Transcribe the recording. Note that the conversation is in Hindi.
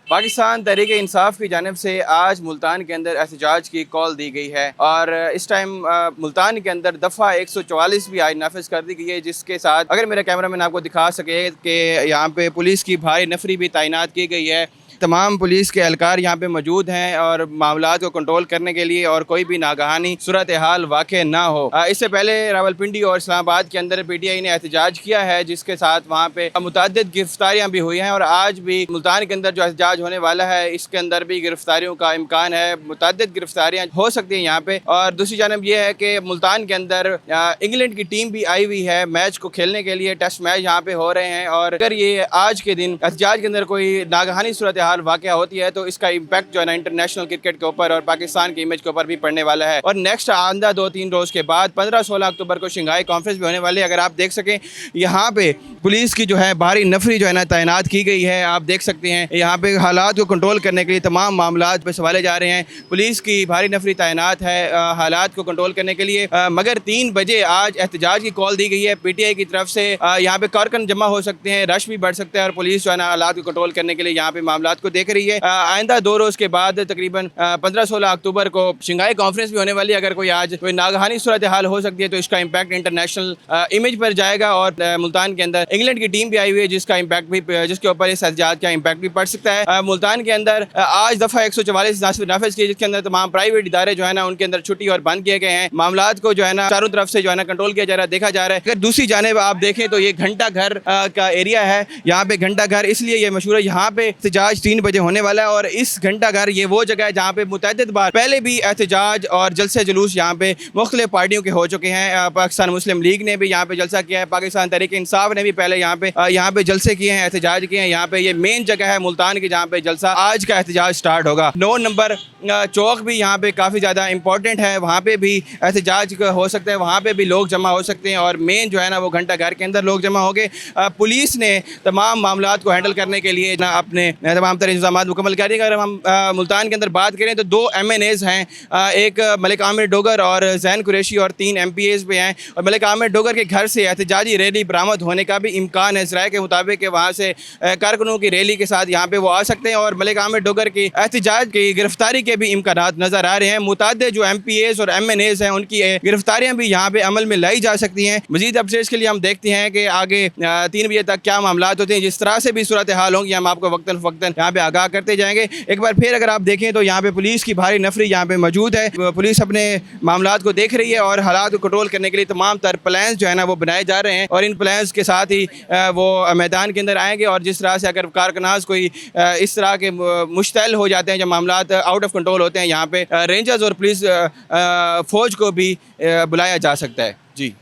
पाकिस्तान तहरीक इंसाफ की जानिब से आज मुल्तान के अंदर एहतजाज की कॉल दी गई है और इस टाइम मुल्तान के अंदर दफ़ा 144 भी आज नाफिज कर दी गई है, जिसके साथ अगर मेरा कैमरामैन आपको दिखा सके कि यहाँ पे पुलिस की भारी नफरी भी तैनात की गई है। तमाम पुलिस के एहलकार यहाँ पे मौजूद हैं और मामलात को कंट्रोल करने के लिए और कोई भी नागहानी सूरत हाल वाक़ ना हो। इससे पहले रावलपिंडी और इस्लामाबाद के अंदर PTI ने एहतजाज किया है, जिसके साथ वहाँ पे मुतअद्दिद गिरफ्तारियाँ भी हुई हैं और आज भी मुल्तान के अंदर जो एहतजाज होने वाला है इसके अंदर भी गिरफ्तारियों का इम्कान है। मुतअद्दिद गिरफ्तारियाँ हो सकती हैं यहाँ पे। और दूसरी जानब यह है कि मुल्तान के अंदर इंग्लैंड की टीम भी आई हुई है मैच को खेलने के लिए। टेस्ट मैच यहाँ पे हो रहे हैं और अगर ये आज के दिन एहतजाज के अंदर कोई नागहानी सूरत हाल वाक़या होती है तो इसका इम्पैक्ट जो है ना इंटरनेशनल क्रिकेट के ऊपर और पाकिस्तान की इमेज के ऊपर भी पड़ने वाला है। और नेक्स्ट आंदा 2-3 रोज़ के बाद 15-16 अक्टूबर को शंघाई कॉन्फ्रेंस भी होने वाली है। अगर आप देख सकें यहाँ पे पुलिस की जो है भारी नफरी जो है ना तैनात की गई है। आप देख सकते हैं यहाँ पे हालात को कंट्रोल करने के लिए तमाम मामलात पे सवाले जा रहे हैं। पुलिस की भारी नफरी तैनात है हालात को कंट्रोल करने के लिए। मगर 3 बजे आज एहतजाज की कॉल दी गई है PTI की तरफ से। यहाँ पे कारकन जमा हो सकते हैं, रश भी बढ़ सकता है और पुलिस जो है ना हालात को कंट्रोल करने के लिए यहाँ पे मामलात को देख रही है। आइंदा 2 रोज़ के बाद तकरीबन 15-16 अक्टूबर को शंघाई कॉन्फ्रेंस भी होने वाली है। अगर कोई आज कोई नागहानी सूरत हाल हो सकती है तो इसका इम्पैक्ट इंटरनेशनल इमेज पर जाएगा। और मुल्तान के अंदर इंग्लैंड की टीम भी आई हुई है जिसका इम्पैक्ट भी जिसके ऊपर इस एहतजाज का इम्पैक्ट भी पड़ सकता है। मुल्तान के अंदर आज दफ़ा 144 नाफिज की, जिसके अंदर तमाम प्राइवेट इदारे जो है ना उनके अंदर छुट्टी और बंद किए गए हैं। मामलात को जो है ना चारों तरफ से जो है ना कंट्रोल किया जा रहा है, देखा जा रहा है। अगर दूसरी जानिब आप देखें तो ये घंटा घर का एरिया है। यहाँ पे घंटा घर इसलिए ये मशहूर है, यहाँ पे एहतजाज 3 बजे होने वाला है और इस घंटा घर ये वो जगह है जहाँ पे मुतअद्दिद बार पहले भी एहतजाज और जलसे जुलूस यहाँ पे मुख्तलिफ पार्टियों के हो चुके हैं। पाकिस्तान मुस्लिम लीग ने भी यहाँ पे जलसा किया है, पाकिस्तान तहरीक इंसाफ ने भी पहले यहाँ पे जलसे किए हैं, एहतजाज किए हैं। यहाँ पे ये मेन जगह है मुल्तान की जहाँ पे जलसा आज का एहतजाज स्टार्ट होगा। 9 नंबर चौक भी यहाँ पे काफ़ी ज़्यादा इंपॉर्टेंट है, वहाँ पे भी एहतजाज हो सकता है, वहाँ पे भी लोग जमा हो सकते हैं और मेन जो है ना वो घंटा घर के अंदर लोग जमा हो गए। पुलिस ने तमाम मामलात को हैंडल करने के लिए ना अपने तमाम तरह इंतजाम मुकम्मल कर दिए। अगर हम मुल्तान के अंदर बात करें तो 2 MNAs हैं, एक मलिक आमिर डोगर और जैन कुरैशी और 3 MPAs पे हैं। और मलिक आमिर डोगर के घर से एहतजाजी रैली बरामद होने का भी इम्कान है। ज़राए के मुताबिक कि वहाँ से कारकुनों की रैली के साथ यहाँ पे वो आ सकते हैं और मलिक आमिर डोगर की एहतजाज की गिरफ्तारी के भी इम्कानात नज़र आ रहे हैं। मुताद्दिद जो MPAs और MNAs हैं उनकी गिरफ्तारियाँ भी यहाँ पे अमल में लाई जा सकती हैं। मज़ीद अपडेट्स के लिए हम देखते हैं कि आगे 3 बजे तक क्या मामलात होते हैं। जिस तरह से भी सूरत हाल होंगी हम आपको वक्तन फ़वक्तन यहाँ पे आगाह करते जाएंगे। एक बार फिर अगर आप देखें तो यहाँ पे पुलिस की भारी नफरी यहाँ पे मौजूद है। पुलिस अपने मामलात को देख रही है और हालात को कंट्रोल करने के लिए तमाम तर प्लान्स जो है ना वो बनाए जा रहे हैं और इन प्लान्स के साथ ही वो मैदान के अंदर आएंगे। और जिस तरह से अगर कारकनाज कोई इस तरह के मुश्तल हो जाते हैं, जब मामलात आउट ऑफ कंट्रोल होते हैं, यहाँ पे रेंजर्स और पुलिस फ़ौज को भी बुलाया जा सकता है। जी।